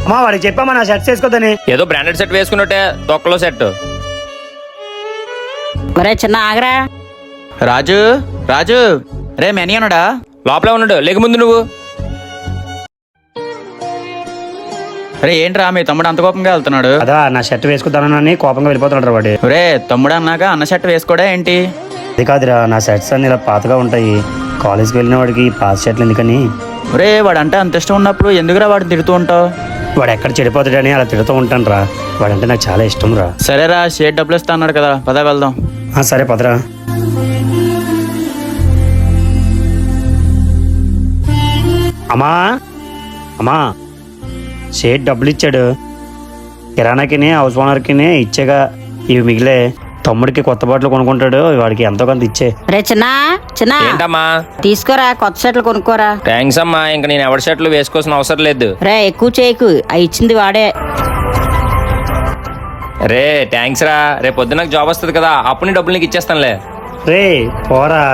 అమ్మా వాడికి చెప్పామా నా షర్ట్స్ వేసుకోద్దని. ఏదో బ్రాండెడ్ సెట్ వేసుకున్నట్టే తొక్కలో సెట్. ఒరే చిన్న ఆగరా. రాజు రాజు రే మెనియనుడా లోపలే ఉన్నాడు, లేక ముందు నువ్వు. రే ఏంట్రా మీ తమ్ముడు అంత కోపంగా వెళ్తున్నాడు? అదా నా షర్ట్ వేసుకుంటానని కోపంగా వెళ్ళిపోతున్నాడు వాడు. రే తమ్ముడు అన్నాక అన్న షర్ట్ వేసుకోడా ఏంటి? అది కాదురా, నా షర్ట్స్ అన్ని ఇలా పాతగా ఉంటాయి. కాలేజ్కి వెళ్ళిన వాడికి పాత షర్ట్లు ఎందుకని. రే వాడంటే అంత ఇష్టం ఉన్నప్పుడు ఎందుకురా వాడిని తిడుతూ ఉంటావు? వాడు ఎక్కడ చెడిపోతాడని అలా తిడుతూ ఉంటాను రా. వాడంటే నాకు చాలా ఇష్టం రా. సరేరా షర్ట్ డబ్బులు ఇస్తా అన్నాడు కదా, పదా వెళ్దాం. సరే పదరా. అమ్మా అమ్మా షేట్ డబ్బులు ఇచ్చాడు. కిరాణాకి హౌస్ ఓనర్కి ఇచ్చేగా, ఇవి మిగిలే. తమ్ముడికి కొత్త బట్టలు కొనుక్కుంటాడు, వాడికి ఎంతో కొంత ఇచ్చే. రే చిన్న చిన్న ఏంటమ్మా? తీసుకోరా, కొత్త షర్ట్లు కొనుక్కోరా. థ్యాంక్స్ అమ్మా, ఇంకా నేను ఎవరి షర్ట్లు వేసుకోవాల్సిన అవసరం లేదు. రే ఎక్కువ చేయకు, అవి ఇచ్చింది వాడే. రే థ్యాంక్స్ రా, రేపు పొద్దున నాకు జాబ్ వస్తుంది కదా, అప్పుడు నీ డబ్బులు నీకు ఇచ్చేస్తానులే. రే పోరా.